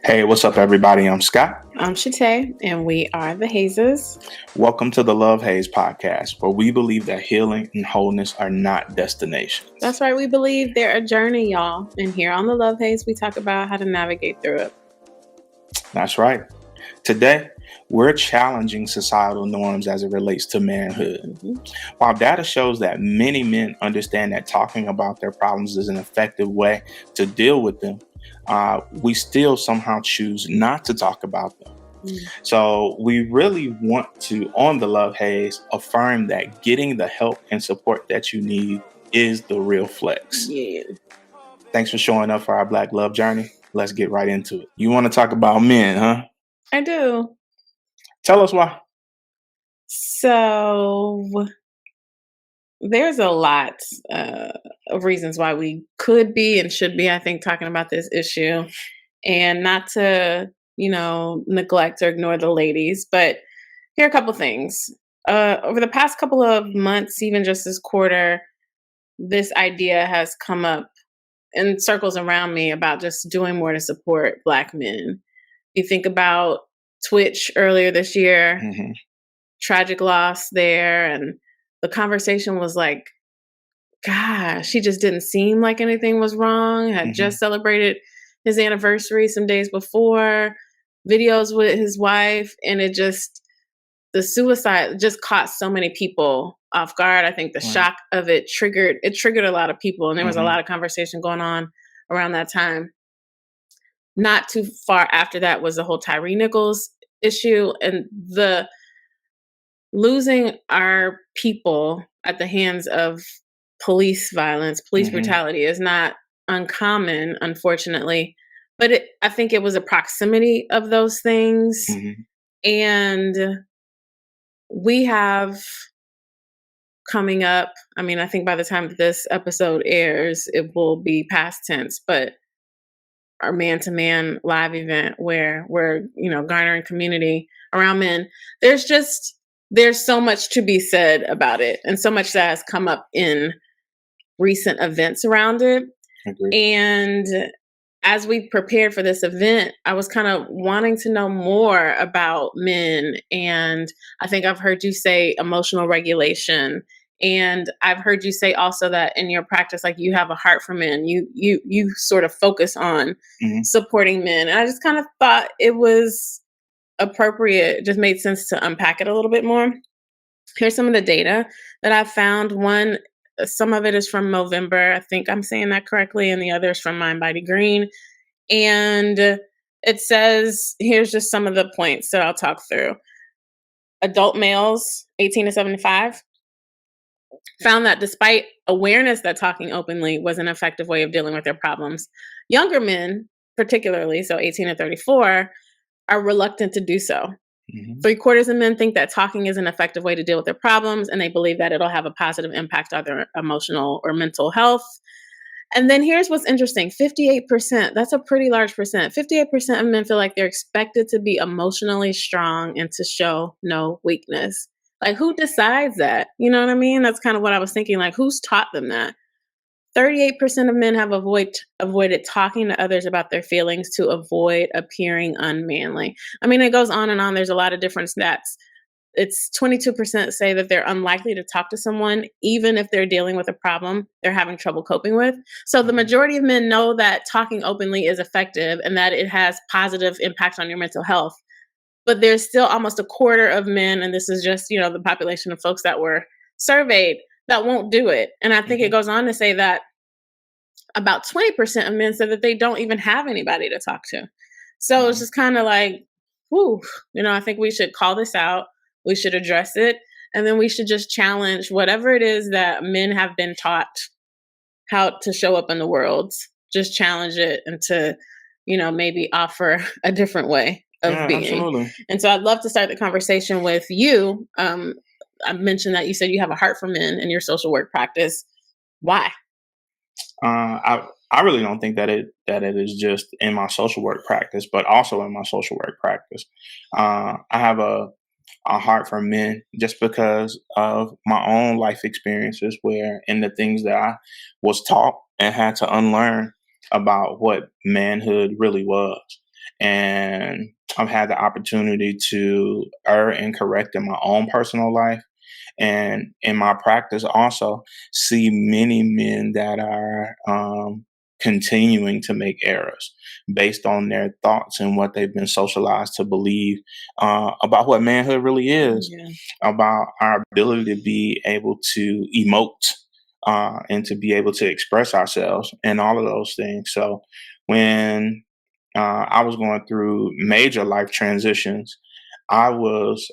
Hey, what's up, everybody? I'm Scott. I'm Shatay, and we are the Hazes. Welcome to the Love Haze podcast, where we believe that healing and wholeness are not destinations. That's right. We believe they're a journey, y'all. And here on the Love Haze, we talk about how to navigate through it. That's right. Today, we're challenging societal norms as it relates to manhood. While data shows that many men understand that talking about their problems is an effective way to deal with them, we still somehow choose not to talk about them. So we really want to, on the Love Haze, affirm that getting the help and support that you need is the real flex. Yeah. Thanks for showing up for our Black Love Journey. Let's get right into it. You want to talk about men, huh? I do. Tell us why. So there's a lot of reasons why we could be and should be, I think, talking about this issue. And not to, neglect or ignore the ladies, but here are a couple things. Over the past couple of months, even just this quarter, this idea has come up in circles around me about just doing more to support Black men. You think about Twitch earlier this year, tragic loss there, and the conversation was like, gosh, he just didn't seem like anything was wrong, had just celebrated his anniversary some days before, videos with his wife, and the suicide just caught so many people off guard. I think the shock of it triggered a lot of people, and there was a lot of conversation going on around that time. Not too far after that was the whole Tyree Nichols issue, and the losing our people at the hands of police violence, police brutality is not uncommon, unfortunately. But I think it was a proximity of those things. And we have coming up, I think by the time this episode airs, it will be past tense, but our man-to-man live event where we're, garnering community around men. There's so much to be said about it, and so much that has come up in recent events around it. And as we prepared for this event, I was kind of wanting to know more about men. And I think I've heard you say emotional regulation. And I've heard you say also that in your practice, like, you have a heart for men. You sort of focus on supporting men. And I just kind of thought it was appropriate, just made sense to unpack it a little bit more. Here's some of the data that I found. Some of it is from Movember. I think I'm saying that correctly. And the other is from Mind Body Green. And it says, here's just some of the points that I'll talk through. Adult males, 18 to 75, found that despite awareness that talking openly was an effective way of dealing with their problems, younger men, particularly, so 18 to 34, are reluctant to do so. 3/4 of men think that talking is an effective way to deal with their problems, and they believe that it'll have a positive impact on their emotional or mental health. And then here's what's interesting. 58%, that's a pretty large percent. 58% of men feel like they're expected to be emotionally strong and to show no weakness. Like, who decides that? You know what I mean? That's kind of what I was thinking. Like, who's taught them that? 38% of men have avoided talking to others about their feelings to avoid appearing unmanly. It goes on and on. There's a lot of different stats. It's 22% say that they're unlikely to talk to someone, even if they're dealing with a problem they're having trouble coping with. So the majority of men know that talking openly is effective and that it has positive impacts on your mental health. But there's still almost 1/4 of men, and this is just, the population of folks that were surveyed, that won't do it. And I think it goes on to say that about 20% of men said that they don't even have anybody to talk to. So it's just kind of like, whew, I think we should call this out. We should address it. And then we should just challenge whatever it is that men have been taught how to show up in the world. Just challenge it and to, maybe offer a different way of being. Absolutely. And so I'd love to start the conversation with you. I mentioned that you said you have a heart for men in your social work practice. Why? I really don't think that it is just in my social work practice, but also in my social work practice. I have a heart for men just because of my own life experiences, where in the things that I was taught and had to unlearn about what manhood really was. And I've had the opportunity to err and correct in my own personal life, and in my practice also see many men that are continuing to make errors based on their thoughts and what they've been socialized to believe about what manhood really is, Yeah. about our ability to be able to emote and to be able to express ourselves and all of those things. So when I was going through major life transitions, I was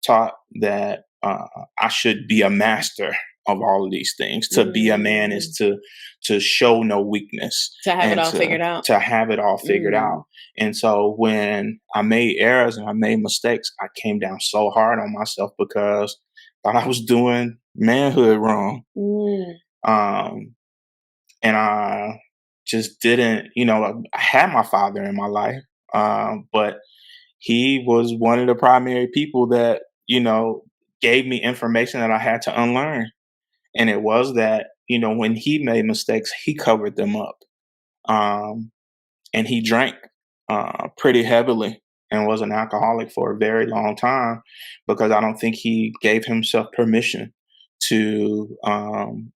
taught that I should be a master of all of these things. To be a man is Mm. to show no weakness To have it and all figured out. to have it all figured out. Mm. And so when I made errors and I made mistakes, I came down so hard on myself because I thought I was doing manhood wrong. Mm. Um, and I just didn't, I had my father in my life, but he was one of the primary people that, gave me information that I had to unlearn. And it was that, when he made mistakes, he covered them up. Um, and he drank pretty heavily and was an alcoholic for a very long time because I don't think he gave himself permission to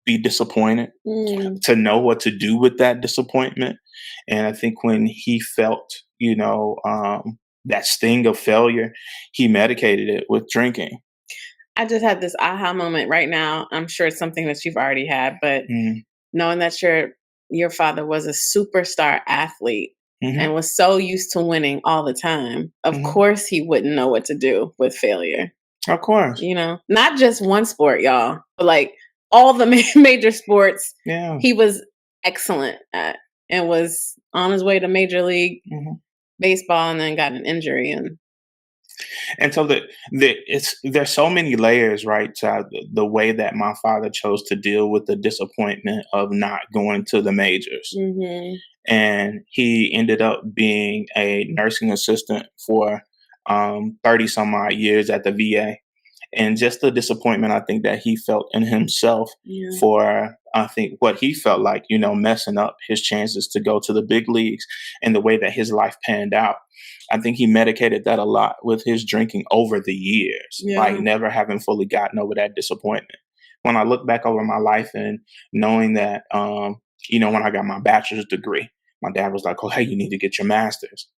be disappointed, Mm. to know what to do with that disappointment. And I think when he felt, that sting of failure, he medicated it with drinking. I just had this aha moment right now. I'm sure it's something that you've already had, but Mm-hmm. knowing that your father was a superstar athlete Mm-hmm. and was so used to winning all the time, of Mm-hmm. course he wouldn't know what to do with failure. Of course. Not just one sport, y'all, but like all the major sports Yeah. he was excellent at and was on his way to Major League Mm-hmm. Baseball and then got an injury. And And so there's so many layers, right, to the way that my father chose to deal with the disappointment of not going to the majors. Mhm. And he ended up being a nursing assistant for 30 some odd years at the VA. And just the disappointment I think that he felt in himself Yeah. for, I think, what he felt like, messing up his chances to go to the big leagues and the way that his life panned out. I think he medicated that a lot with his drinking over the years, like Yeah. never having fully gotten over that disappointment. When I look back over my life and knowing that, when I got my bachelor's degree, my dad was like, "Oh, hey, you need to get your master's."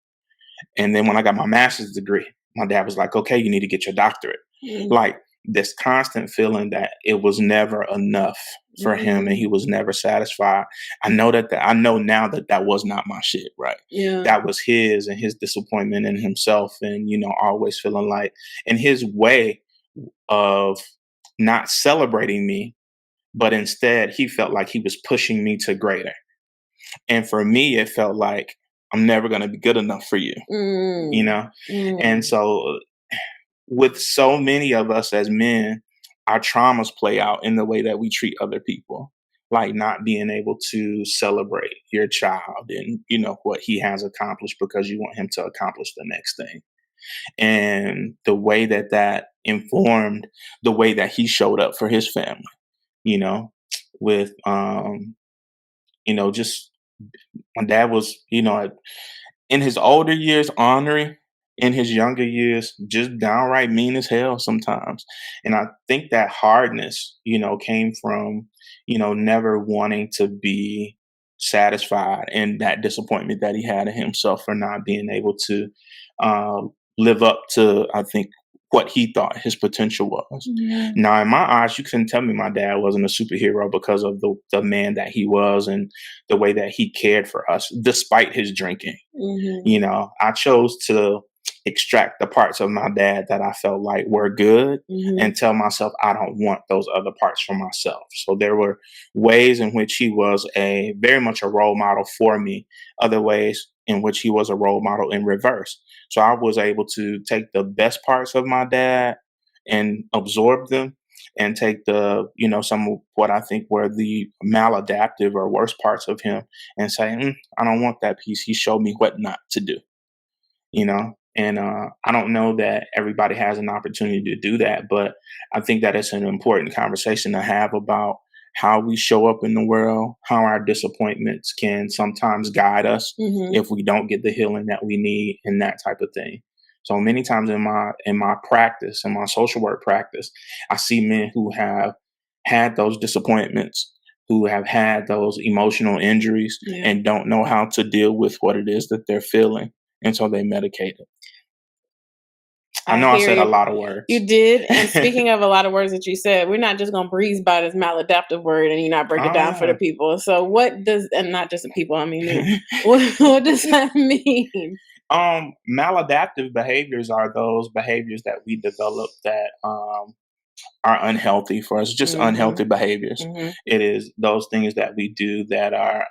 And then when I got my master's degree, my dad was like, "Okay, you need to get your doctorate." Mm. Like this constant feeling that it was never enough for him and Mhm. he was never satisfied. I know now that that was not my shit, right? Yeah. That was his and his disappointment in himself, and always feeling like in his way of not celebrating me, but instead he felt like he was pushing me to greater. And for me, it felt like I'm never going to be good enough for you, you Mm. know? And Mm. so, with so many of us as men, our traumas play out in the way that we treat other people, like not being able to celebrate your child and, what he has accomplished because you want him to accomplish the next thing. And the way that that informed the way that he showed up for his family, you know, with, just my dad was, in his older years, ornery. In his younger years, just downright mean as hell sometimes. And I think that hardness, came from, never wanting to be satisfied and that disappointment that he had in himself for not being able to live up to, I think, what he thought his potential was. Yeah. Now, in my eyes, you couldn't tell me my dad wasn't a superhero because of the man that he was and the way that he cared for us, despite his drinking. Mhm. I chose to extract the parts of my dad that I felt like were good Mhm. and tell myself I don't want those other parts for myself. So there were ways in which he was a very much a role model for me, other ways in which he was a role model in reverse. So I was able to take the best parts of my dad and absorb them and take some of what I think were the maladaptive or worst parts of him and say, I don't want that piece. He showed me what not to do, and I don't know that everybody has an opportunity to do that, but I think that it's an important conversation to have about how we show up in the world, how our disappointments can sometimes guide us Hmm. if we don't get the healing that we need and that type of thing. So many times in my practice, in my social work practice, I see men who have had those disappointments, who have had those emotional injuries Yeah. and don't know how to deal with what it is that they're feeling. And so they medicate it. I I know I hear said a you. lot of words. You did. And speaking of a lot of words that you said, we're not just going to breeze by this maladaptive word and you not break it Oh down for the yeah. people. So what does, and not just the people, I mean me, what does that mean? Maladaptive behaviors are those behaviors that we develop that are unhealthy for us, just Hmm. unhealthy behaviors. Hmm. It is those things that we do that are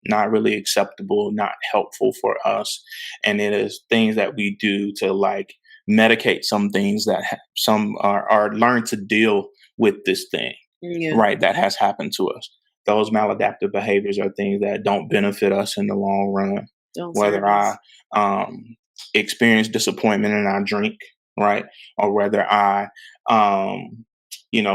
not really acceptable, not helpful for us. And it is things that we do to like medicate some things that some are learn to deal with this thing, Yeah. right? That has happened to us. Those maladaptive behaviors are things that don't benefit us in the long run. Don't serve Whether us. I um, experience disappointment and I drink, right? Or whether I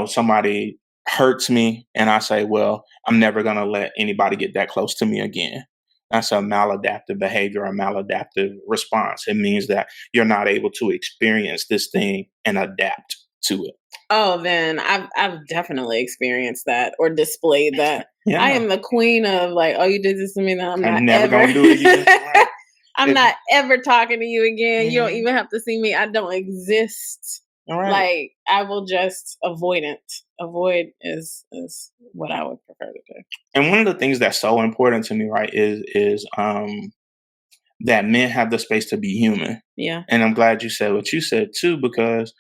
somebody hurts me and I say, well, I'm never going to let anybody get that close to me again. That's a maladaptive behavior, a maladaptive response. It means that you're not able to experience this thing and adapt to it. Oh, then I've definitely experienced that or displayed that. I Yeah. am the queen of like, oh, you did this to me, then I'm not I'm never ever going to do it again. Right. I'm It, not ever talking to you again. You don't mhm. even have to see me. I don't exist. All right. Like I will just avoidant. Avoid is what I would prefer to do. And one of the things that's so important to me, right, is that men have the space to be human. Yeah. And I'm glad you said what you said too, because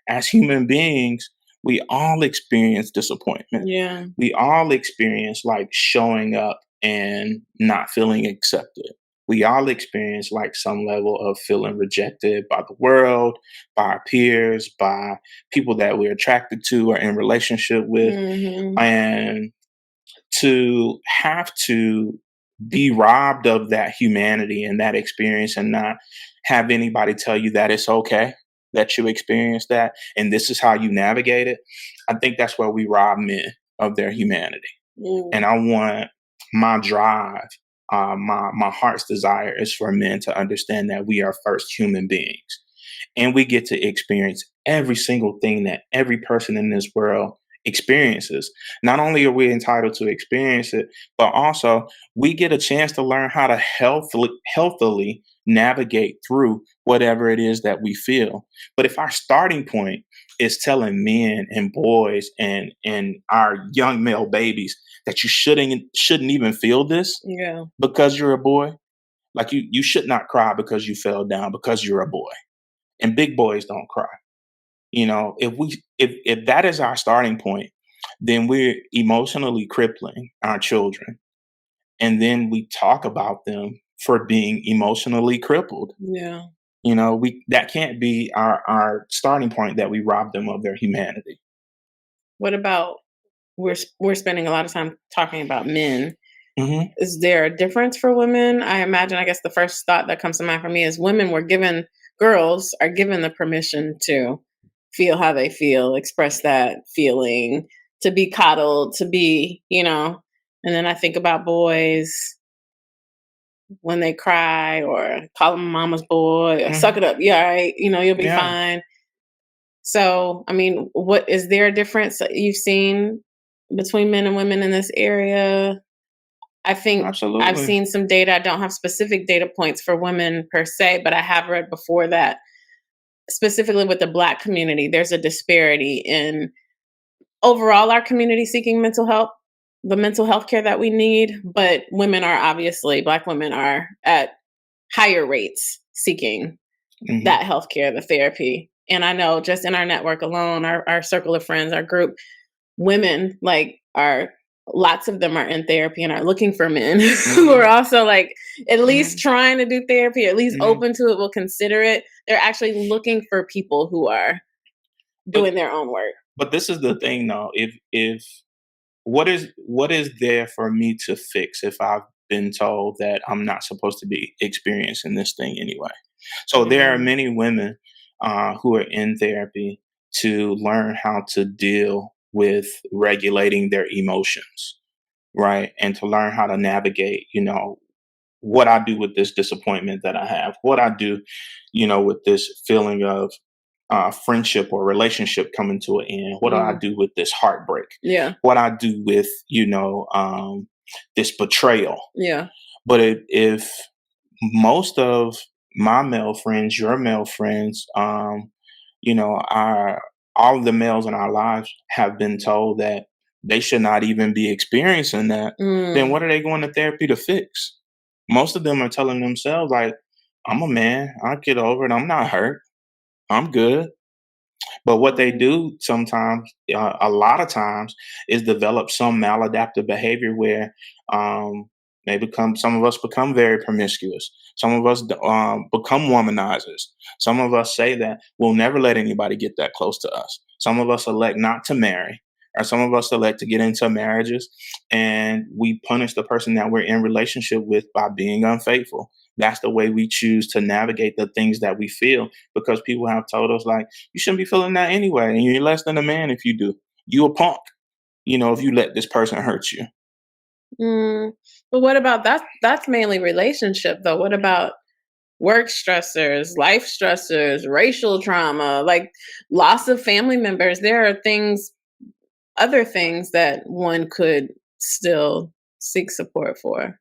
as human beings, we all experience disappointment. Yeah. We all experience like showing up and not feeling accepted. We all experience like some level of feeling rejected by the world, by our peers, by people that we're attracted to or in relationship with. Mhm. And to have to be robbed of that humanity and that experience and not have anybody tell you that it's okay that you experience that and this is how you navigate it. I think that's where we rob men of their humanity. Mm. And I want my drive, my heart's desire is for men to understand that we are first human beings and we get to experience every single thing that every person in this world experiences. Not only are we entitled to experience it, but also we get a chance to learn how to healthily navigate through whatever it is that we feel. But if our starting point is telling men and boys and our young male babies that you shouldn't even feel this Yeah. because you're a boy, like you should not cry because you fell down because you're a boy. And big boys don't cry. If that is our starting point, then we're emotionally crippling our children. And then we talk about them for being emotionally crippled. Yeah. We that can't be our starting point that we rob them of their humanity. What about we're spending a lot of time talking about men. Hmm. Is there a difference for women? I imagine, I guess the first thought that comes to mind for me is girls are given the permission to feel how they feel, express that feeling, to be coddled, to be, and then I think about boys when they cry or call them mama's boy or suck Hmm. it up. Yeah, all right. You'll be Yeah, fine. So, I mean, what is there a difference that you've seen between men and women in this area? I think I've absolutely. seen some data. I don't have specific data points for women per se, but I have read before that specifically with the Black community, there's a disparity in overall our community seeking mental health, the mental health care that we need. But women are obviously, Black women are at higher rates seeking Hmm. that health care, the therapy. And I know just in our network alone, our circle of friends, our group, women like are lots of them are in therapy and are looking for men who are Hmm. also like at least Hmm. trying to do therapy, at least Hmm. open to it, will consider it. They're actually looking for people who are But doing their own work. but this is the thing though. If what is there for me to fix if I've been told that I'm not supposed to be experiencing this thing anyway? So there are Mm, many women who are in therapy to learn how to deal with regulating their emotions, right? And to learn how to navigate, what I do with this disappointment that I have, what I do, with this feeling of friendship or relationship coming to an end, what do I Mm. do with this heartbreak, Yeah. what I do with, this betrayal. Yeah. But if most of my male friends, your male friends, our all of the males in our lives have been told that they should not even be experiencing that, then Mm. what are they going to therapy to fix? Most of them are telling themselves like, "I'm a man. I'll get over it. I'm not hurt. I'm good." But what they Mm. do sometimes, a lot of times, is develop some maladaptive behavior where some of us become very promiscuous. Some of us become womanizers. Some of us say that we'll never let anybody get that close to us. Some of us elect not to marry, or some of us elect to get into marriages, and we punish the person that we're in relationship with by being unfaithful. That's the way we choose to navigate the things that we feel, because people have told us like, you shouldn't be feeling that anyway, and you're less than a man if you do. You a punk, if you let this person hurt you. Mm. But what about that's mainly relationship though. What about work stressors, life stressors, racial trauma, like loss of family members? There are other things that one could still seek support for.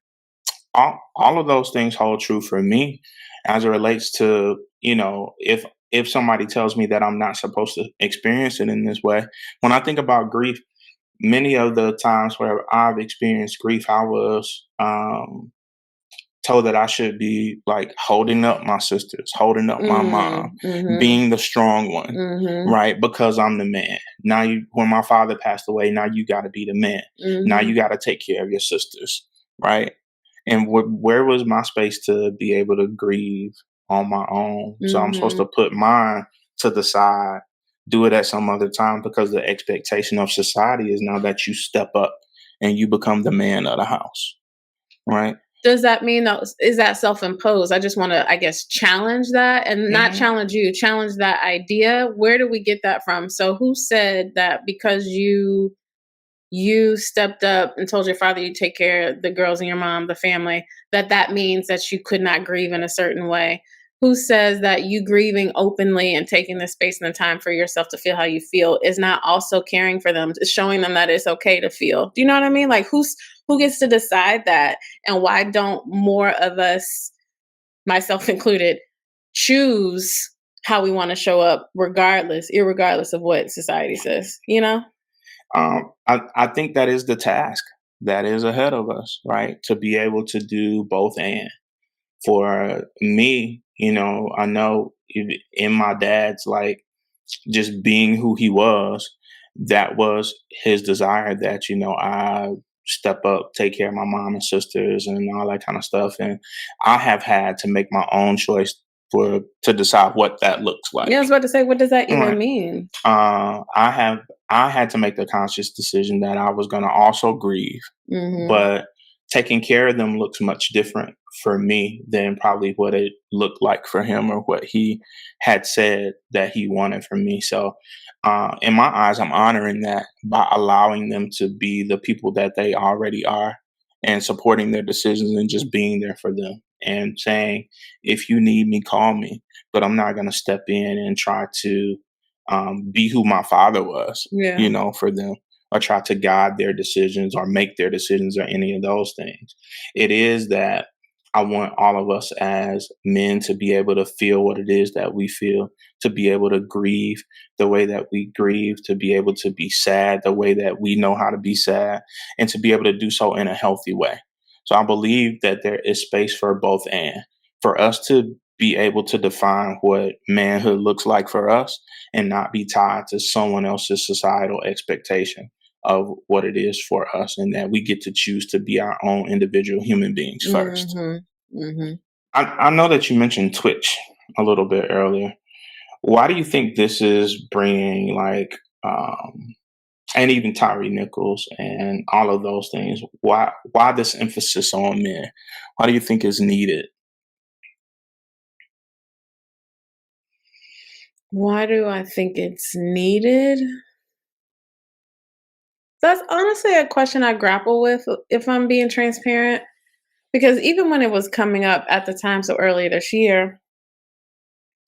All of those things hold true for me as it relates to, if somebody tells me that I'm not supposed to experience it in this way. When I think about grief, many of the times where I've experienced grief, I was told that I should be like holding up my sisters, holding up my mom, Mm. Mhm. being the strong one, Mhm. right? Because I'm the man. Now, when my father passed away, now you got to be the man. Now you Mhm. got to take care of your sisters, right? And where was my space to be able to grieve on my own? So I'm supposed to Mhm. put mine to the side, do it at some other time, because the expectation of society is now that you step up and you become the man of the house, right? Does that mean though, is that self-imposed? I just want to, I guess, challenge that and not hmm challenge you, challenge that idea. Where do we get that from? So who said that because you stepped up and told your father you take care of the girls and your mom, the family, that means that you could not grieve in a certain way? Who says that you grieving openly and taking the space and the time for yourself to feel how you feel is not also caring for them, is showing them that it's okay to feel? Do you know what I mean? Like who gets to decide that? And why don't more of us, myself included, choose how we want to show up irregardless of what society says, you know? I think that is the task that is ahead of us, right? To be able to do both. And for me, I know in my dad's, like, just being who he was, that was his desire that, I step up, take care of my mom and sisters and all that kind of stuff. And I have had to make my own choice to decide what that looks Yeah, I was like. about to say, what does that even Right. mean? I had to make the conscious decision that I was going to also grieve, Mhm. but taking care of them looks much different for me than probably what it looked like for him, or what he had said that he wanted from me. So, in my eyes, I'm honoring that by allowing them to be the people that they already are, and supporting their decisions and just being there for them and saying, if you need me, call me. But I'm not going to step in and try to be who my father was, Yeah. for them, or try to guide their decisions or make their decisions or any of those things. It is that I want all of us as men to be able to feel what it is that we feel, to be able to grieve the way that we grieve, to be able to be sad the way that we know how to be sad, and to be able to do so in a healthy way. So I believe that there is space for both. And for us to be able to define what manhood looks like for us, and not be tied to someone else's societal expectation of what it is for us, and that we get to choose to be our own individual human beings first. Mhm. Mhm. I know that you mentioned Twitch a little bit earlier. Why do you think this is bringing, like, and even Tyree Nichols and all of those things? Why this emphasis on men? Why do you think is needed? Why do I think it's needed? That's honestly a question I grapple with, if I'm being transparent, because even when it was coming up at the time, so earlier this year,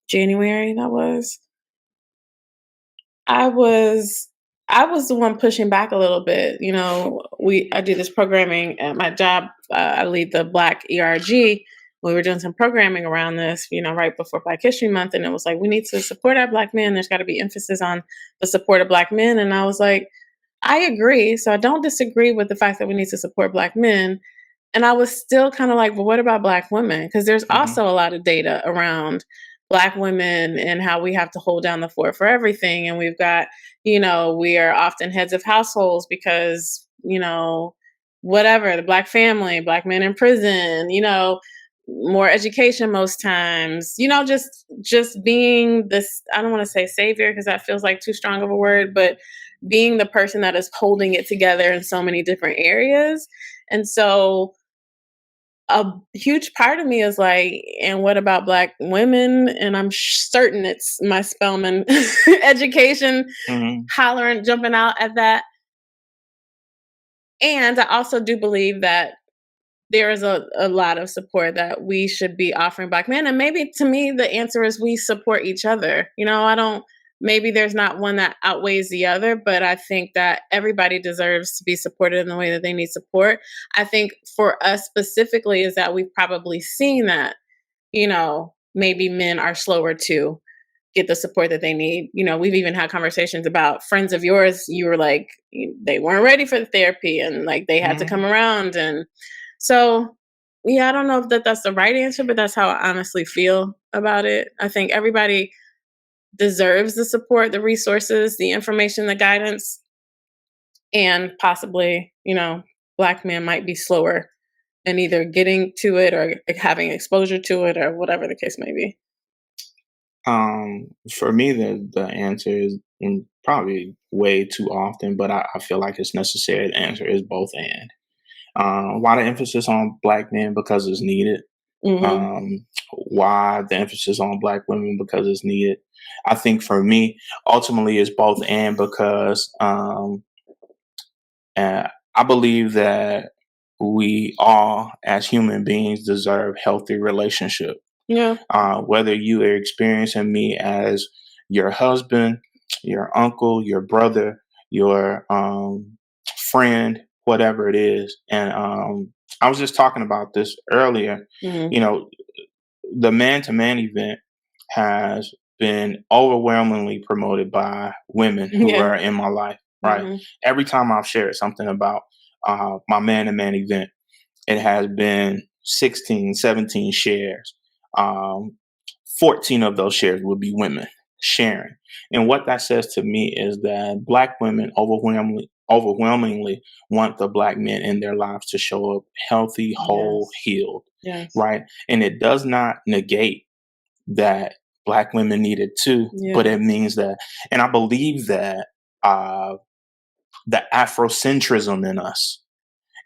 January that was, I was I was the one pushing back a little bit. You know, I do this programming at my job. I lead the Black ERG. We were doing some programming around this, right before Black History Month, and it was like we need to support our Black men. There's got to be emphasis on the support of Black men, and I was like, I agree. So I don't disagree with the fact that we need to support Black men. And I was still kind of like, well, what about Black women? Because there's Hmm. also a lot of data around Black women and how we have to hold down the fort for everything. And we've got, we are often heads of households because, whatever, the Black family, Black men in prison, more education most times, just being this, I don't want to say savior because that feels like too strong of a word, but being the person that is holding it together in so many different areas. And so a huge part of me is like, and what about Black women? And I'm certain it's my Spelman education Hmm. hollering, jumping out at that. And I also do believe that there is a lot of support that we should be offering Black men. And maybe to me, the answer is we support each other. I don't, maybe there's not one that outweighs the other, but I think that everybody deserves to be supported in the way that they need support. I think for us specifically is that we've probably seen that, maybe men are slower to get the support that they need. We've even had conversations about friends of yours. You were like, they weren't ready for the therapy and like they had to Hmm. come around. And so, yeah, I don't know if that's the right answer, but that's how I honestly feel about it. I think everybody deserves the support, the resources, the information, the guidance, and possibly, Black men might be slower in either getting to it or having exposure to it or whatever the case may be. For me, the answer is probably way too often, but I feel like it's necessary. The answer is both and. A lot of emphasis on Black men because it's needed. Hmm. Why the emphasis on Black women because it's needed. I think for me, ultimately, it's both and because I believe that we all, as human beings, deserve healthy relationship. Yeah. Whether you are experiencing me as your husband, your uncle, your brother, your friend, whatever it is. And I was just talking about this earlier. Hmm. You know, the man to man event has been overwhelmingly promoted by women who Yeah. are in my life, right? Hmm. Every time I've shared something about my man to man event, it has been 16, 17 shares. Um, 14 of those shares would be women sharing. And what that says to me is that Black women overwhelmingly want the Black men in their lives to show up healthy, whole, Yes. healed, Yes. right? And it does not negate that Black women need it too, but Yeah. it means that, and I believe that uh, the Afrocentrism in us,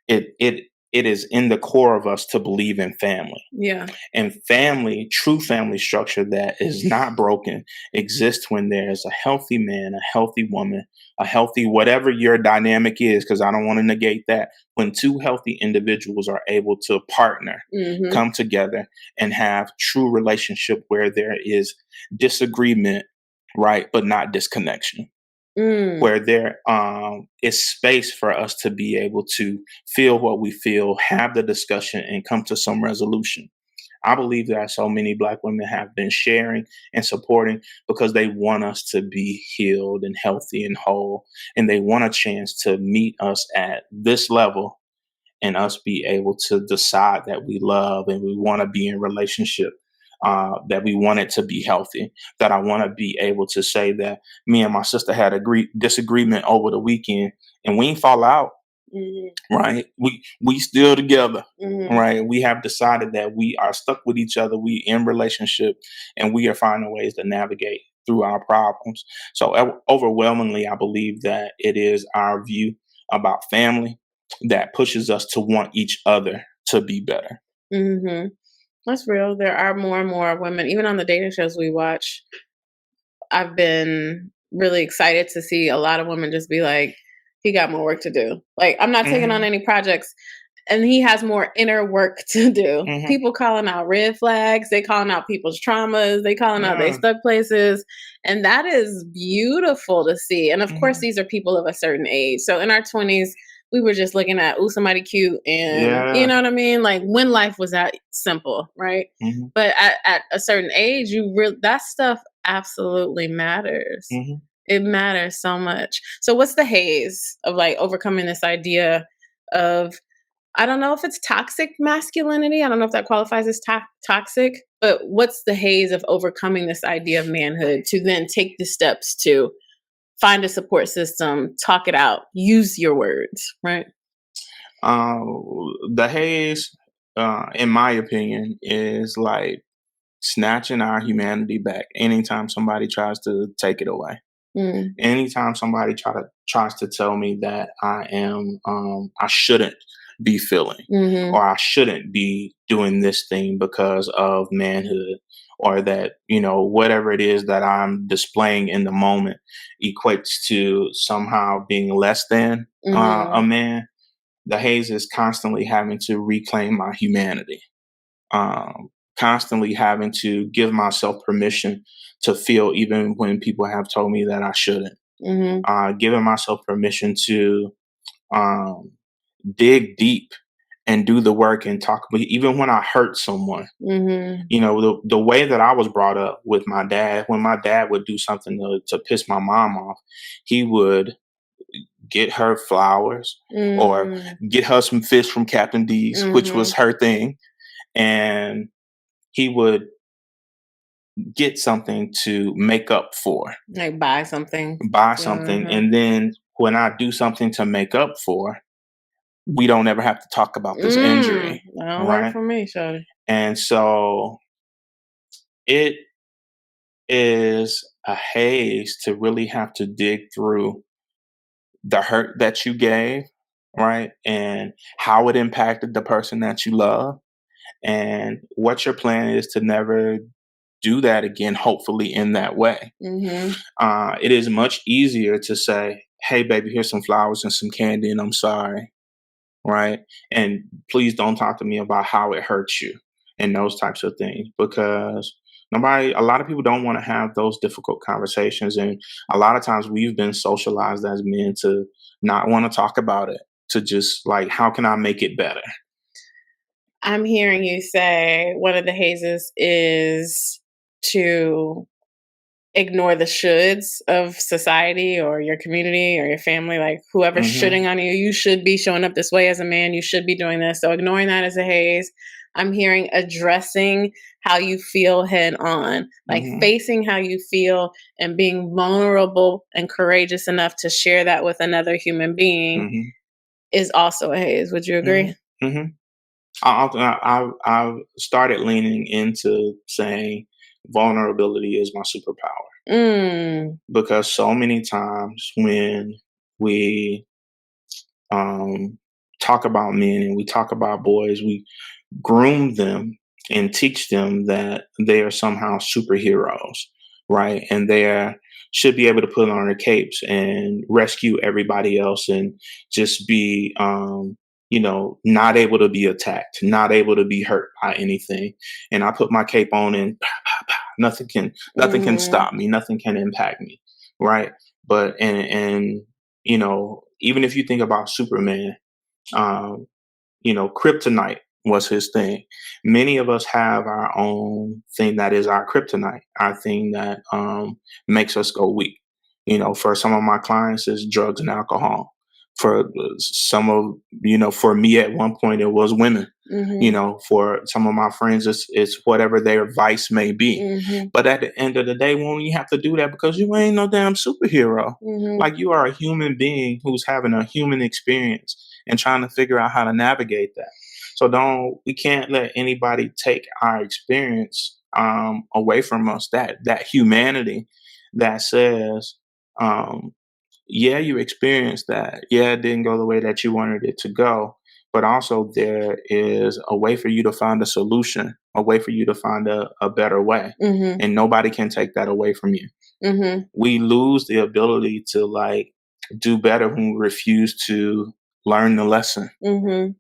it is in the core of us to believe in family. Yeah. And family, true family structure that is not broken, exists when there's a healthy man, a healthy woman, a healthy whatever your dynamic is, because I don't want to negate that. When two healthy individuals are able to partner, Hmm. come together, and have true relationship where there is disagreement, right, but not disconnection, Mm. where there is space for us to be able to feel what we feel, have the discussion, and come to some resolution. I believe that so many Black women have been sharing and supporting because they want us to be healed and healthy and whole. And they want a chance to meet us at this level and us be able to decide that we love and we want to be in relationship, that we want it to be healthy, that I want to be able to say that me and my sister had a disagreement over the weekend and we ain't fall out, Hmm. right? We still together, Hmm. right? We have decided that we are stuck with each other, we in relationship, and we are finding ways to navigate through our problems. So overwhelmingly, I believe that it is our view about family that pushes us to want each other to be better. Hmm. That's real. There are more and more women, even on the dating shows we watch. I've been really excited to see a lot of women just be like, he got more work to do. Like, I'm not taking on Mhm. any projects, and he has more inner work to do. Mhm. People calling out red flags, they calling out people's traumas, they calling out they Yeah. stuck places, and that is beautiful to see. And of course, Mhm. these are people of a certain age. So in our 20s, we were just looking at, ooh, somebody cute, and you Yeah. know what I mean? Like when life was that simple, right? Mhm. But at a certain age, that stuff absolutely matters. Mhm. It matters so much. So what's the haze of like overcoming this idea of, I don't know if it's toxic masculinity. I don't know if that qualifies as toxic, but what's the haze of overcoming this idea of manhood to then take the steps to find a support system, talk it out, use your words, right? Uh, the haze, in my opinion, is like snatching our humanity back anytime somebody tries to take it away. Mm, Anytime somebody tries to tell me that I shouldn't be feeling, mhm, or I shouldn't be doing this thing because of manhood, or that whatever it is that I'm displaying in the moment equates to somehow being less than a mhm, man. The haze is constantly having to reclaim my humanity, constantly having to give myself permission to feel even when people have told me that I shouldn't, mhm, giving myself permission to um, dig deep and do the work and talk. But even when I hurt someone, mhm, the way that I was brought up with my dad, when my dad would do something to piss my mom off, he would get her flowers or mm, get her some fish from Captain D's, which was mhm. her thing. And he would get something to make up for, Like buy something. buy something. Mhm. And then when I do something to make up for, we don't ever have to talk about this injury. That don't work Right. for me, shawty. And so it is a haze to really have to dig through the hurt that you gave, right? And how it impacted the person that you love, and what your plan is to never do that again, hopefully, in that way. Mhm. It is much easier to say, "Hey, baby, here's some flowers and some candy, and I'm sorry," right? And please don't talk to me about how it hurts you and those types of things, because a lot of people don't want to have those difficult conversations. And a lot of times we've been socialized as men to not want to talk about it, to just like, how can I make it better? I'm hearing you say one of the hazes is to ignore the shoulds of society or your community or your family, like whoever's Hmm. shitting on you, you should be showing up this way as a man, you should be doing this. So ignoring that as a haze. I'm hearing addressing how you feel head on, like Hmm. facing how you feel and being vulnerable and courageous enough to share that with another human being Hmm. is also a haze. Would you Hmm. agree? Hmm. I've started leaning into saying vulnerability is my superpower, Mm. because so many times when we talk about men and we talk about boys, we groom them and teach them that they are somehow superheroes, right? And should be able to put on their capes and rescue everybody else and just be, not able to be attacked, not able to be hurt by anything. And I put my cape on and pow, pow, pow, nothing can Mhm. stop me, nothing can impact me, right? But and even if you think about Superman, um, kryptonite was his thing. Many of us have our own thing that is our kryptonite, our thing that makes us go weak. For some of my clients, it's drugs and alcohol. For some of, for me at one point, it was women. Mhm. For some of my friends, it's whatever their vice may be. Mhm. But at the end of the day, when you have to do that because you ain't no damn superhero, Mhm. like you are a human being who's having a human experience and trying to figure out how to navigate that. So we can't let anybody take our experience away from us. That humanity that says, um, yeah, you experienced that. Yeah, it didn't go the way that you wanted it to go. But also, there is a way for you to find a solution, a way for you to find a better way. Mhm. And nobody can take that away from you. Mhm. We lose the ability to like do better when we refuse to learn the lesson. Mhm.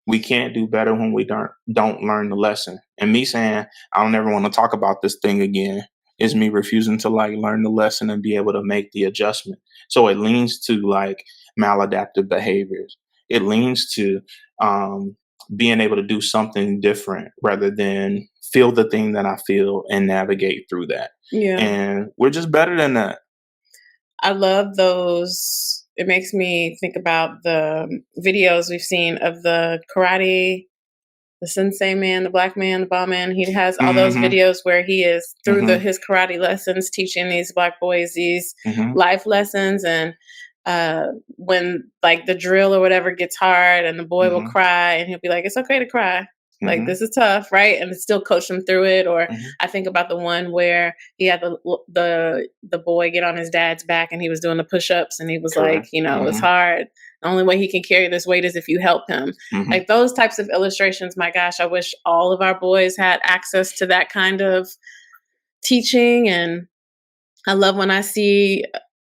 We can't do better when we don't learn the lesson. And me saying I don't ever want to talk about this thing again is me refusing to like learn the lesson and be able to make the adjustment. So it leans to like maladaptive behaviors. It leans to um, being able to do something different rather than feel the thing that I feel and navigate through that. Yeah. And we're just better than that. I love those. It makes me think about the videos we've seen of the karate, the sensei man, the black man, the bomb man. He has all those Hmm. videos where he is through Hmm. his karate lessons teaching these black boys these Hmm. life lessons. And when like the drill or whatever gets hard and the boy will Hmm. cry and he'll be like, it's okay to cry. Like Hmm. this is tough, right? And still coach them through it. Or Hmm. I think about the one where he had the boy get on his dad's back and he was doing the push-ups and he was like, Correct. it's Hmm. hard. The only way he can carry this weight is if you help him. Hmm. Like those types of illustrations, my gosh, I wish all of our boys had access to that kind of teaching. And I love when I see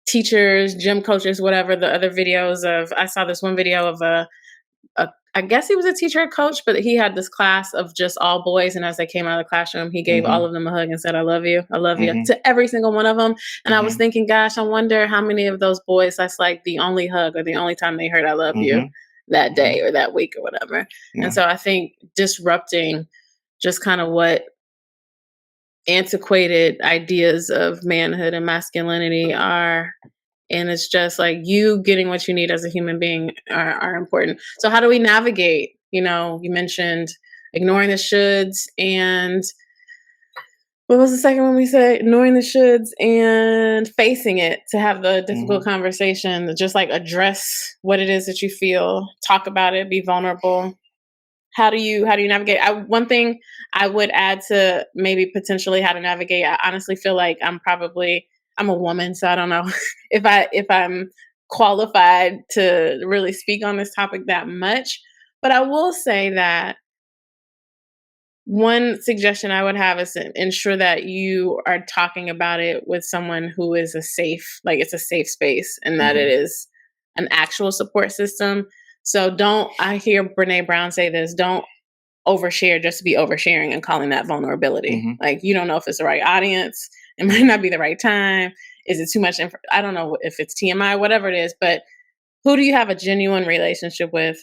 teachers, gym coaches, whatever, the other videos of, I saw this one video of I guess he was a teacher or coach, but he had this class of just all boys. And as they came out of the classroom, he gave all Hmm. of them a hug and said, I love you Hmm. to every single one of them. And I was Hmm. thinking, gosh, I wonder how many of those boys that's like the only hug or the only time they heard I love you Hmm. that Hmm. day or that week or whatever. And Yeah. so I think disrupting just kind of what antiquated ideas of manhood and masculinity are. And it's just like you getting what you need as a human being are important. So how do we navigate? You mentioned ignoring the shoulds and what was the second one we said? Ignoring the shoulds and facing it to have the difficult Hmm. conversation, to just like address what it is that you feel, talk about it, be vulnerable. How do you navigate? One thing I would add to maybe potentially how to navigate. I honestly feel like I'm a woman, so I don't know if I'm qualified to really speak on this topic that much. But I will say that one suggestion I would have is to ensure that you are talking about it with someone who is like it's a safe space and that it Hmm. is an actual support system. So I hear Brene Brown say this, don't overshare just to be oversharing and calling that vulnerability. Hmm. Like you don't know if it's the right audience. It might not be the right time. Is it too much? I don't know if it's TMI, whatever it is, but who do you have a genuine relationship with?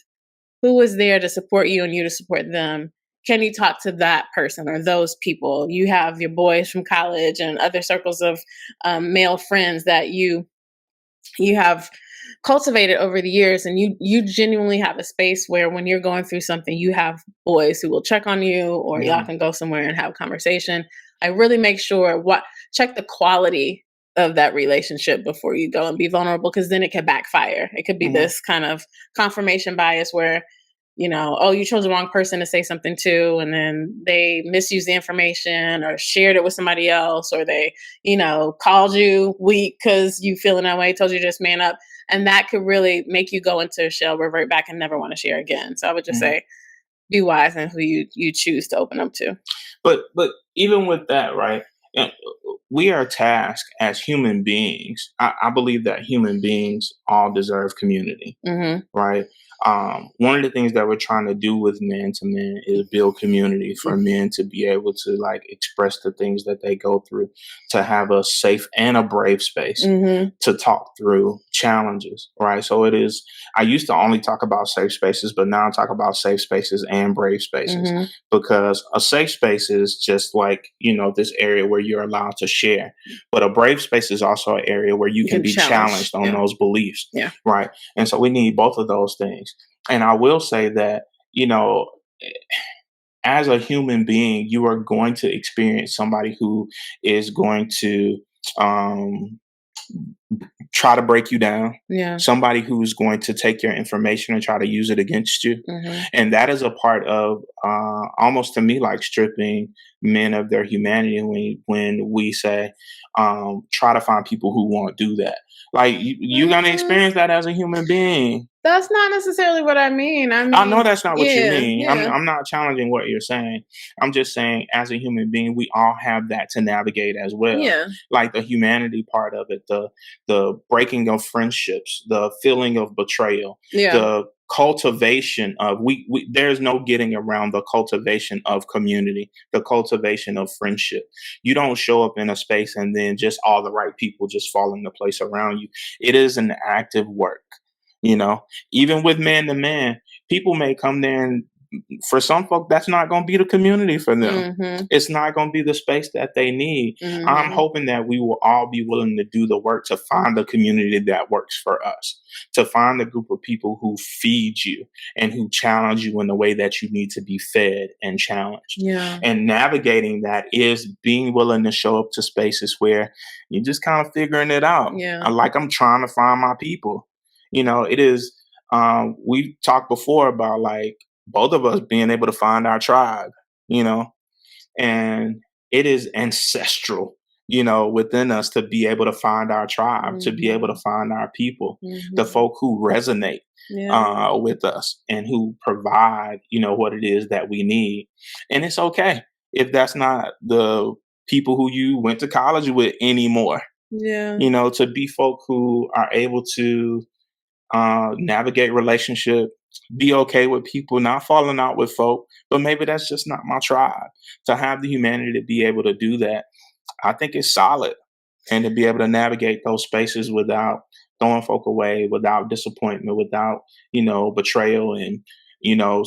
Who is there to support you and you to support them? Can you talk to that person or those people? You have your boys from college and other circles of male friends that you have cultivated over the years, and you genuinely have a space where when you're going through something you have boys who will check on you or y'all Yeah. can go somewhere and have a conversation. I really make sure check the quality of that relationship before you go and be vulnerable, because then it can backfire. It could be Hmm. this kind of confirmation bias where oh, you chose the wrong person to say something to, and then they misused the information or shared it with somebody else, or they, called you weak because you feeling that way, told you to just man up. And that could really make you go into a shell, revert back, and never want to share again. So I would just Hmm. say be wise in who you choose to open up to. But even with that, right? uh, We are tasked as human beings. I believe that human beings all deserve community, Hmm. right? One of the things that we're trying to do with men to men is build community for men to be able to like express the things that they go through, to have a safe and a brave space Hmm. to talk through challenges, right? So it is, I used to only talk about safe spaces, but now I talk about safe spaces and brave spaces, Hmm. because a safe space is just like, this area where you're allowed to share. But a brave space is also an area where you You can can be challenge. challenged on Yeah. those beliefs, Yeah. right? And so we need both of those things. And I will say that, you know, as a human being, you are going to experience somebody who is going to um, try to break you down, Yeah. somebody who's going to take your information and try to use it against you. Hmm. And that is a part of almost to me like stripping men of their humanity when we say, try to find people who won't do that. Like you're gonna Mm, experience that as a human being. that's not necessarily what I mean. I I know mean, that's not what you yeah, mean. I'm yeah, I'm not challenging what you're saying. I'm just saying as a human being, we all have that to navigate as well. yeah, Like the humanity part of it, the breaking of friendships, the feeling of betrayal, yeah, the cultivation of we there's no getting around the cultivation of community, the cultivation of friendship. You don't show up in a space and then just all the right people just fall into place around you. It is an active work, you know, even with man to man, people may come there and for some folk, that's not going to be the community for them. mhm, It's not going to be the space that they need. I'm mhm, hoping that we will all be willing to do the work to find a community that works for us, to find a group of people who feed you and who challenge you in the way that you need to be fed and challenged. yeah, And navigating that is being willing to show up to spaces where you're just kind of figuring it out. yeah, Like I'm trying to find my people. It is. We talked before about like both of us being able to find our tribe, you know, and it is ancestral, within us to be able to find our tribe, to be able to mhm, find our people, the mhm, folk who resonate yeah, with us and who provide, what it is that we need. And it's okay if that's not the people who you went to college with anymore, yeah, to be folk who are able to navigate relationship, be okay with people not falling out with folk, but maybe that's just not my tribe. To have the humanity to be able to do that, I think it's solid, and to be able to navigate those spaces without throwing folk away, without disappointment, without betrayal, and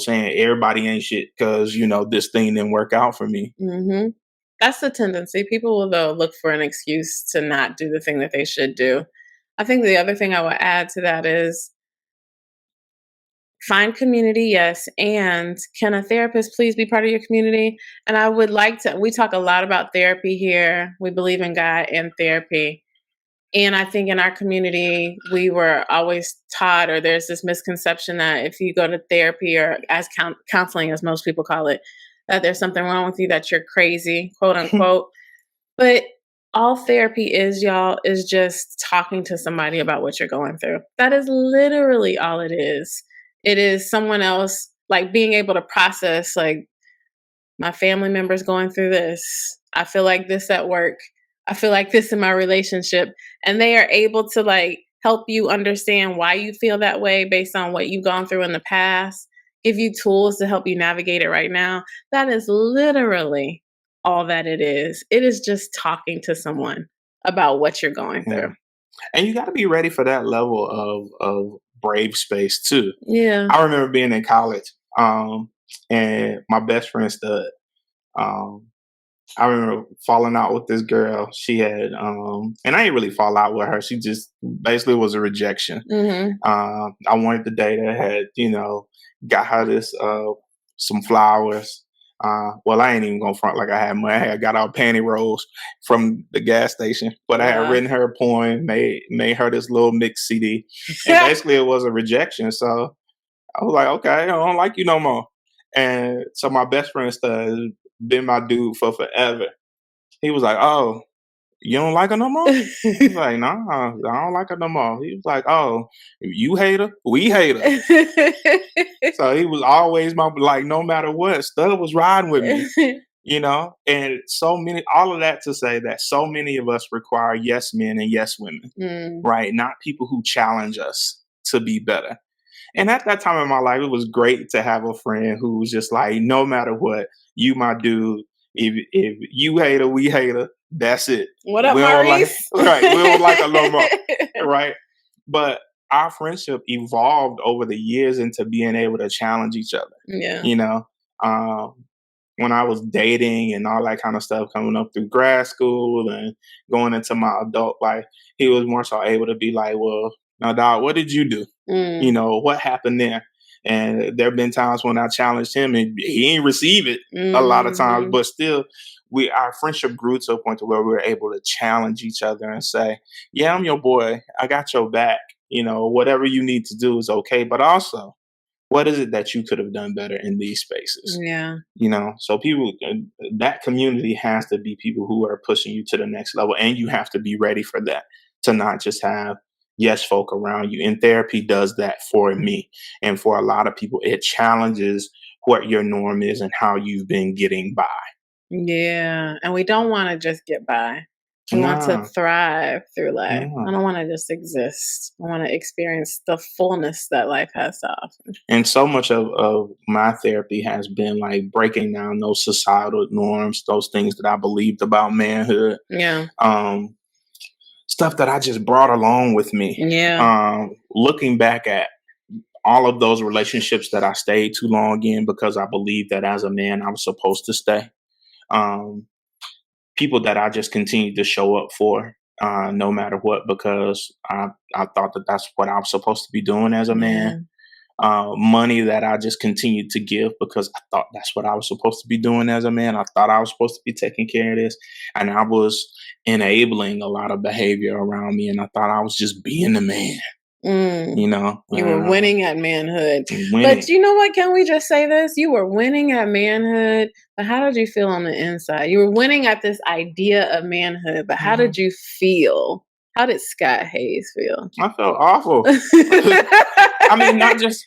saying everybody ain't shit because this thing didn't work out for me. mhm. That's the tendency. People will, though, look for an excuse to not do the thing that they should do. I think the other thing I would add to that is find community, yes, and can a therapist please be part of your community? And I would like to we talk a lot about therapy here. We believe in God and therapy. And I think in our community, we were always taught, or there's this misconception that if you go to therapy or as counseling, as most people call it, that there's something wrong with you, that you're crazy, quote unquote. But all therapy is, y'all, is just talking to somebody about what you're going through. That is literally all it is. It is someone else, like being able to process, like, my family member's going through this. I feel like this at work. I feel like this in my relationship. And they are able to like help you understand why you feel that way based on what you've gone through in the past, give you tools to help you navigate it right now. That is literally all that it is. It is just talking to someone about what you're going Yeah. through. And you got to be ready for that level of brave space too. Yeah. I remember being in college, and my best friend Stud. Um, I remember falling out with this girl. She had, and I didn't really fall out with her. She just basically was a rejection. Mhm. I wanted to date her. Had got her this some flowers. Well, I ain't even gonna front like I had money. I got our pantyhose from the gas station, but I had Wow. written her a poem, made her this little mix CD, and basically it was a rejection. So I was like, okay, I don't like you no more. And so my best friend has been my dude for forever. He was like, oh, you don't like her no more? He's like, nah, I don't like her no more. He was like, oh, you hate her, we hate her. So he was always my like, no matter what, Stud was riding with me, And so many, all of that to say that so many of us require yes men and yes women, Mm, right? Not people who challenge us to be better. And at that time in my life, it was great to have a friend who was just like, no matter what, you my dude. If you hate her, we hate her. That's it. what up, We don't like Maurice? right. We don't like her no more. Right. But our friendship evolved over the years into being able to challenge each other. Yeah. You know, um, when I was dating and all that kind of stuff coming up through grad school and going into my adult life, he was more so able to be like, well, now, dog, what did you do? Mm, What happened there? And there have been times when I challenged him and he ain't receive it a lot of times, mhm. but still our friendship grew to a point to where we were able to challenge each other and say, yeah, I'm your boy. I got your back. Whatever you need to do is okay. But also What is it that you could have done better in these spaces? Yeah. So people, that community has to be people who are pushing you to the next level, and you have to be ready for that, to not just have yes folk around you. And therapy does that for me, and for a lot of people it challenges what your norm is and how you've been getting by. Yeah, and we don't wanna just get by. We want to Nah, thrive through life. I nah. don't wanna just exist. I wanna experience the fullness that life has to offer. And so much of my therapy has been like breaking down those societal norms, those things that I believed about manhood, Yeah. um, stuff that I just brought along with me. Yeah. Looking back at all of those relationships that I stayed too long in because I believed that as a man I was supposed to stay. Um, People that I just continued to show up for, no matter what, because I thought that that's what I was supposed to be doing as a man. Yeah. Money that I just continued to give because I thought that's what I was supposed to be doing as a man. I thought I was supposed to be taking care of this, and I was enabling a lot of behavior around me, and I thought I was just being the man, Mm. you know, You were winning at manhood. But winning. you know what? Can we just say this? You were winning at manhood, but how did you feel on the inside? You were winning at this idea of manhood, but how Mhm. did you feel? How did Scott Hayes feel? I felt awful. I mean, I not hate it just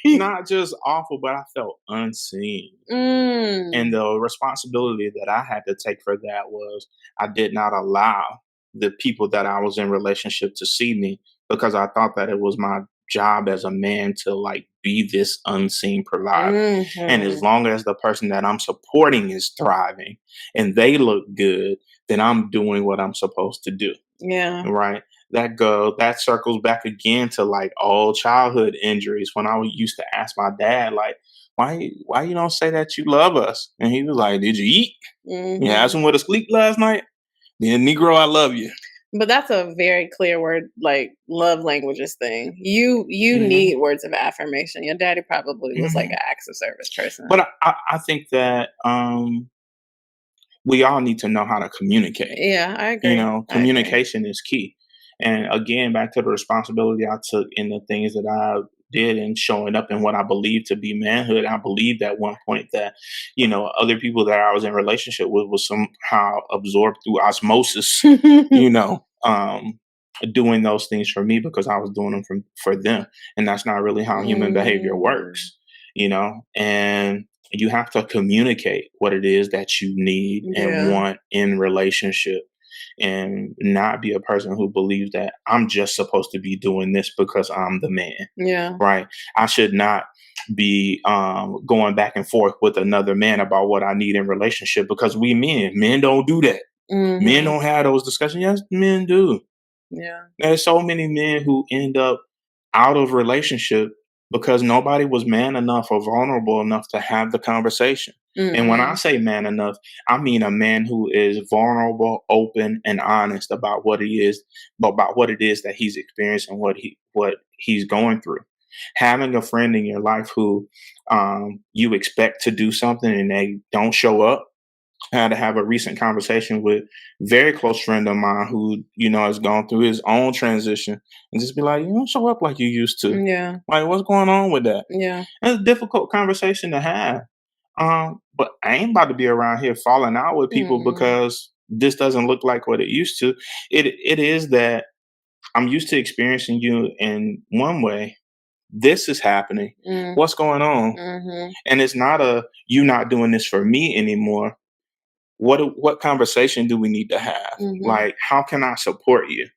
here. not just awful, but I felt unseen. And Mm. the responsibility that I had to take for that was I did not allow the people that I was in relationship to see me because I thought that it was my job as a man to like be this unseen provider. And as Mhm. long as the person that I'm supporting is thriving and they look good, then I'm doing what I'm supposed to do. Yeah. Right. That circles back again to like all childhood injuries when used to ask my dad, like, why you don't say that you love us? And he was like, did you eat? You asked Mhm. him what to sleep last night? Then Negro, I love you. But that's a very clear word, like love languages thing. You Hmm. need words of affirmation. Your daddy probably was like Hmm. an acts of service person. But I think that we all need to know how to communicate. Yeah, I agree. I agree. Communication is key. And again, back to the responsibility I took in the things that I did and showing up in what I believe to be manhood. I believed at one point that, other people that I was in relationship with was somehow absorbed through osmosis, you know, doing those things for me because I was doing them for them. And that's not really how human behavior Mm, works. And you have to communicate what it is that you need and yeah, want in relationship, and not be a person who believes that I'm just supposed to be doing this because I'm the man, yeah. right? I should not be going back and forth with another man about what I need in relationship because men don't do that. Men Mhm. don't have those discussions. Yes, men do. Yeah. There's so many men who end up out of relationship because nobody was man enough or vulnerable enough to have the conversation. And when I Mhm. say man enough, I mean a man who is vulnerable, open, and honest about what it is that he's experiencing, what he's going through. Having a friend in your life who you expect to do something and they don't show up. I had to have a recent conversation with a very close friend of mine who, has gone through his own transition and just be like, you don't show up like you used to. Yeah. Like, what's going on with that? Yeah. And it's a difficult conversation to have. But I ain't about to be around here falling out with people Mm. because this doesn't look like what it used to. It is that I'm used to experiencing you in one way. This is happening. Mm. What's going on? Mhm. And it's not a you not doing this for me anymore. What conversation do we need to have? Mhm. Like, how can I support you?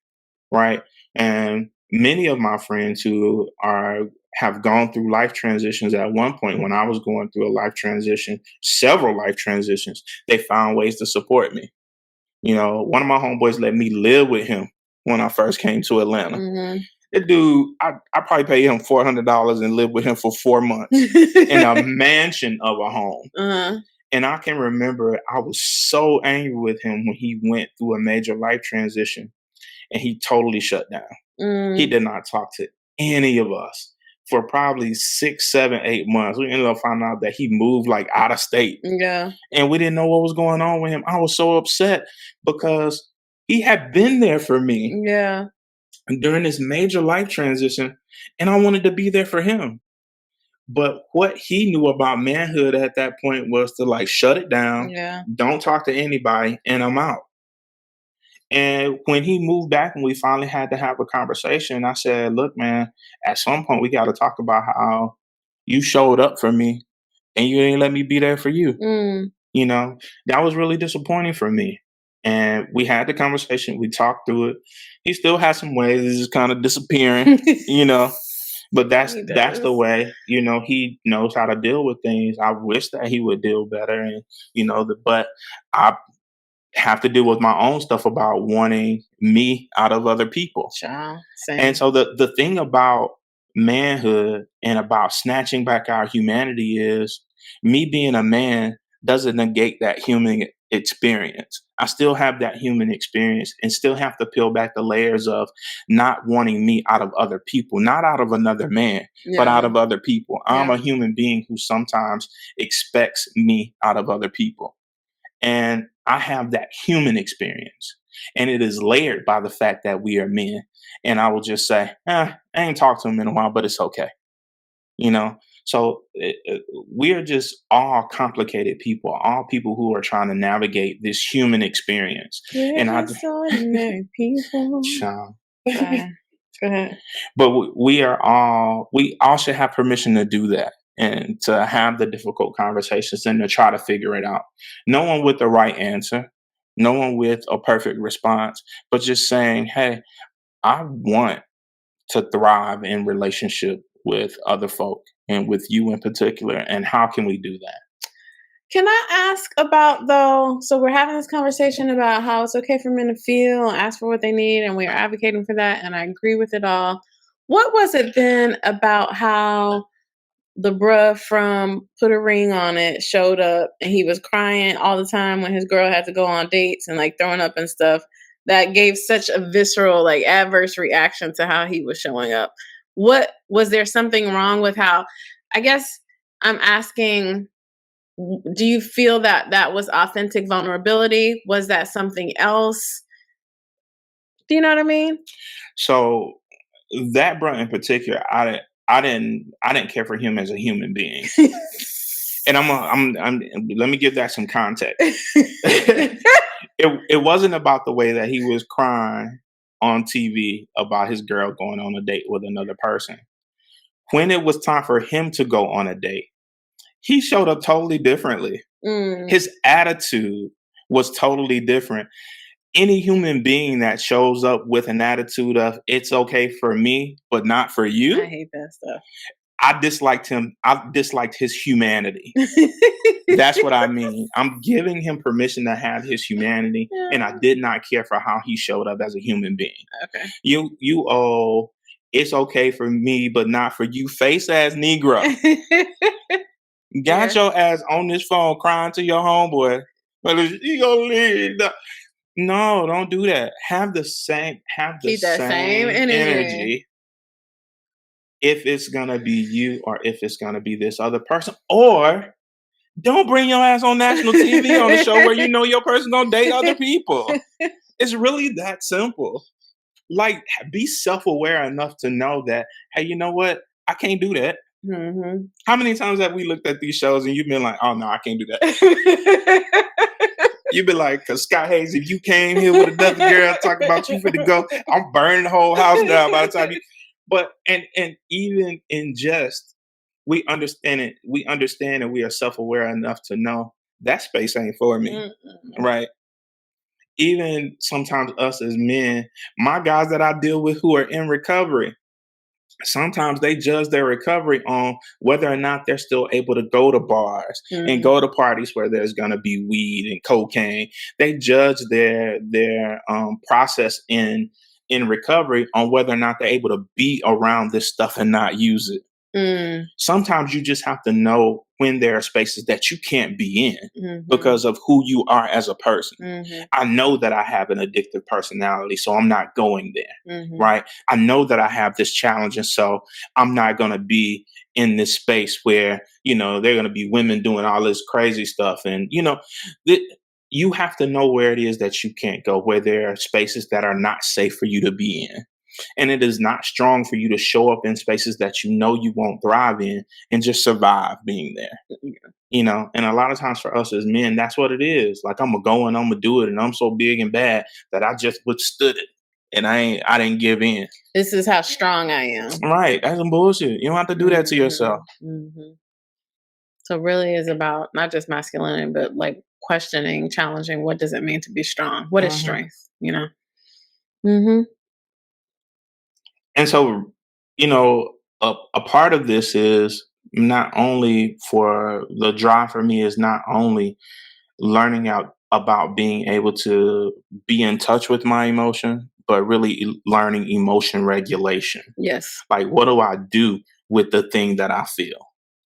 Right. And many of my friends who are have gone through life transitions at one point when I was going through a life transition, several life transitions, they found ways to support me. One of my homeboys let me live with him when I first came to Atlanta. Mhm. The dude, I probably paid him $400 and lived with him for 4 months in a mansion of a home. Uh-huh. And I can remember I was so angry with him when he went through a major life transition and he totally shut down. He Mm. did not talk to any of us for probably 6, 7, 8 months. We ended up finding out that he moved like out of state Yeah. and we didn't know what was going on with him. I was so upset because he had been there for me Yeah. during this major life transition and I wanted to be there for him. But what he knew about manhood at that point was to like shut it down, Yeah. don't talk to anybody, and I'm out. And when he moved back and we finally had to have a conversation, I said, "Look, man, at some point we got to talk about how you showed up for me and you didn't let me be there for you." Mm. You know, that was really disappointing for me. And we had the conversation, we talked through it. He still has some ways, it's just kind of disappearing, you know. But that's He that's the does. way, he knows how to deal with things. I wish that he would deal better, and but I have to deal with my own stuff about wanting me out of other people. Child. And Same. so the thing about manhood and about snatching back our humanity is me being a man doesn't negate that human experience. I still have that human experience and still have to peel back the layers of not wanting me out of other people, not out of another man, but out Yeah. of other people. I'm Yeah. a human being who sometimes expects me out of other people. And I have that human experience. And it is layered by the fact that we are men. And I will just say, I ain't talked to him in a while, but it's okay. You know? So we are just all complicated people, all people who are trying to navigate this human experience. We're And just ordinary people. Child. Sorry. Go ahead. But we all should have permission to do that and to have the difficult conversations and to try to figure it out. No one with the right answer, no one with a perfect response, but just saying, hey, I want to thrive in relationship with other folk and with you in particular. And how can we do that? Can I ask about though? So we're having this conversation about how it's okay for men to feel and ask for what they need, and we are advocating for that, and I agree with it all. What was it then about how the bruh from Put a Ring on It showed up and he was crying all the time when his girl had to go on dates and like throwing up and stuff that gave such a visceral, like adverse reaction to how he was showing up? What was there something wrong with how, I guess I'm asking, do you feel that that was authentic vulnerability? Was that something else? Do you know what I mean? So that bruh in particular, I didn't care for him as a human being. And let me give that some context. It wasn't about the way that he was crying on TV about his girl going on a date with another person. When it was time for him to go on a date, he showed up totally differently. Mm, His attitude was totally different. Any human being that shows up with an attitude of it's okay for me, but not for I you, hate that stuff. I disliked him. I disliked his humanity. That's what I mean. I'm giving him permission to have his humanity, and I Yeah. did not care for how he showed up as a human being. Okay. You oh, it's okay for me, but not for you, face ass Negro. Got Yeah. your ass on this phone crying to your homeboy. But you gonna leave. No, don't do that. Have the Keep that same same energy. energy if it's gonna be you or if it's gonna be this other person. Or don't bring your ass on national TV on a show where you know your person gonna date other people. It's really that simple. Like, be self-aware enough to know that, hey, you know what? I can't do that. Mhm. How many times have we looked at these shows and you've been like, oh no, I can't do that. You've been like, cause Scott Hayes, if you came here with another girl talking about you for the go, I'm burning the whole house down by the time you but and even in jest, we understand it, we understand and we are self-aware enough to know that space ain't for me. Mm-mm. Right. Even sometimes us as men, my guys that I deal with who are in recovery, sometimes they judge their recovery on whether or not they're still able to go to bars and Mhm. go to parties where there's going to be weed and cocaine. They judge their process in recovery on whether or not they're able to be around this stuff and not use it. Mm. Sometimes you just have to know when there are spaces that you can't be in Mhm. because of who you are as a person. Mhm. I know that I have an addictive personality, so I'm not going there, Mhm. right? I know that I have this challenge, and so I'm not going to be in this space where, there are going to be women doing all this crazy stuff. And, th- you have to know where it is that you can't go, where there are spaces that are not safe for you to be in. And it is not strong for you to show up in spaces that you know you won't thrive in and just survive being there. And a lot of times for us as men, that's what it is. Like, I'm gonna go and I'm gonna do it, and I'm so big and bad that I just withstood it, and I didn't give in. This is how strong I am. Right? That's some bullshit. You don't have to do that to yourself. So really is about not just masculinity, but like questioning, challenging. What does it mean to be strong? What is strength? And so, a part of this is not only for the drive for me is not only learning out about being able to be in touch with my emotion, but really learning emotion regulation. Yes. Like, what do I do with the thing that I feel?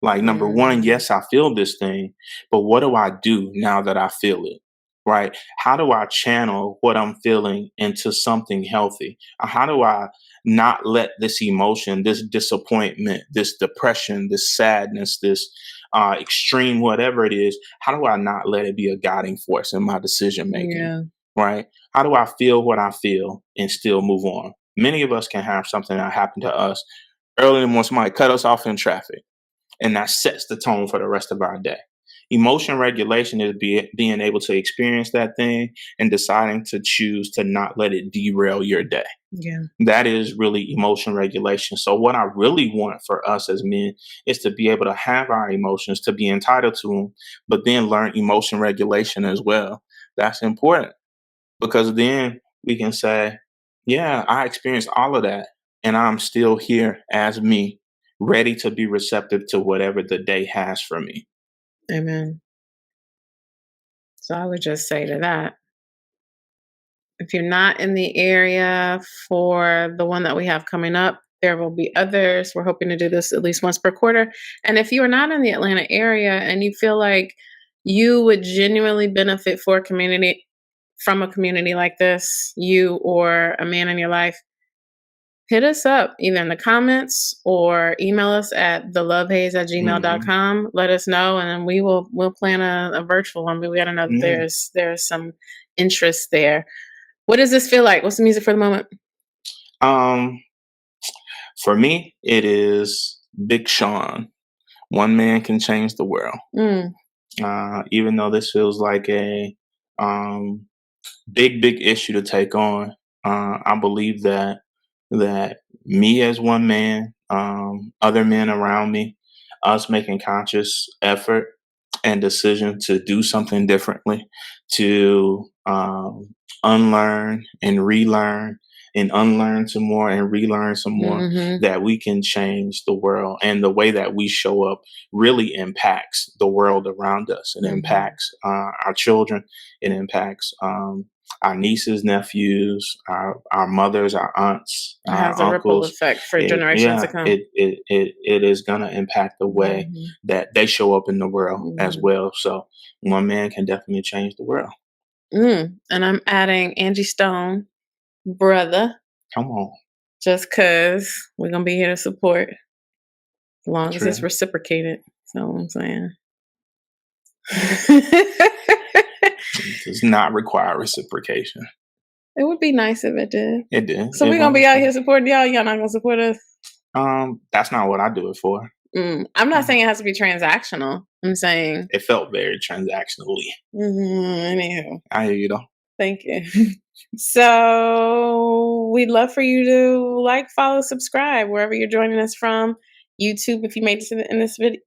Like, number one, yes, I feel this thing, but what do I do now that I feel it? Right? How do I channel what I'm feeling into something healthy? How do I not let this emotion, this disappointment, this depression, this sadness, this extreme, whatever it is, how do I not let it be a guiding force in my decision making? Right? How do I feel what I feel and still move on? Many of us can have something that happened to us early in the morning. Somebody cut us off in traffic, and that sets the tone for the rest of our day. Emotion regulation is being able to experience that thing and deciding to choose to not let it derail your day. That is really emotion regulation. So what I really want for us as men is to be able to have our emotions, to be entitled to them, but then learn emotion regulation as well. That's important, because then we can say, yeah, I experienced all of that, and I'm still here as me, ready to be receptive to whatever the day has for me. Amen. So I would just say to that, if you're not in the area for the one that we have coming up, there will be others. We're hoping to do this at least once per quarter. And if you are not in the Atlanta area and you feel like you would genuinely benefit from a community like this, you or a man in your life, hit us up either in the comments or email us at thelovehaze@gmail.com. Let us know, and then we'll plan a virtual one. But we got to know that there's some interest there. What does this feel like? What's the music for the moment? For me, it is Big Sean. One Man Can Change the World. Even though this feels like a big issue to take on, I believe that me as one man, other men around me, us making conscious effort and decision to do something differently, to unlearn and relearn and unlearn some more and relearn some more, that we can change the world. And the way that we show up really impacts the world around us. It impacts our children. It impacts our nieces, nephews, our mothers, our aunts, it has a ripple effect for generations to come. It is going to impact the way that they show up in the world as well. So one man can definitely change the world. And I'm adding Angie Stone, brother. Come on. Just because we're going to be here to support as long as it's reciprocated. That's all I'm saying. It does not require reciprocation. It would be nice if it did. It did. So we're going to be out here supporting y'all. Y'all not going to support us? That's not what I do it for. I'm not saying it has to be transactional. I'm saying it felt very transactionally. Anywho. I hear you though. Thank you. So we'd love for you to like, follow, subscribe wherever you're joining us from. YouTube, if you made it to the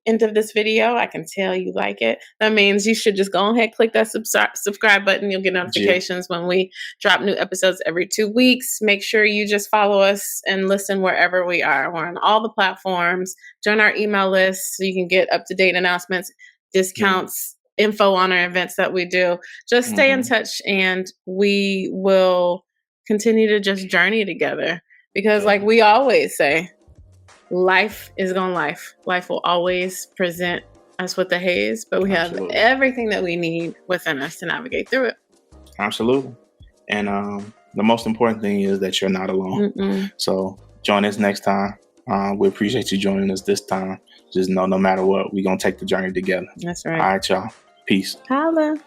end of this video, I can tell you like it. That means you should just go ahead, click that subscribe button. You'll get notifications when we drop new episodes every 2 weeks. Make sure you just follow us and listen wherever we are. We're on all the platforms. Join our email list so you can get up-to-date announcements, discounts, info on our events that we do. Just stay in touch, and we will continue to just journey together. Because like we always say, life is gonna life. Life will always present us with the haze, but we have everything that we need within us to navigate through it. Absolutely. And the most important thing is that you're not alone. So join us next time. We appreciate you joining us this time. Just know no matter what, we're gonna take the journey together. That's right. All right, y'all. Peace. Holla.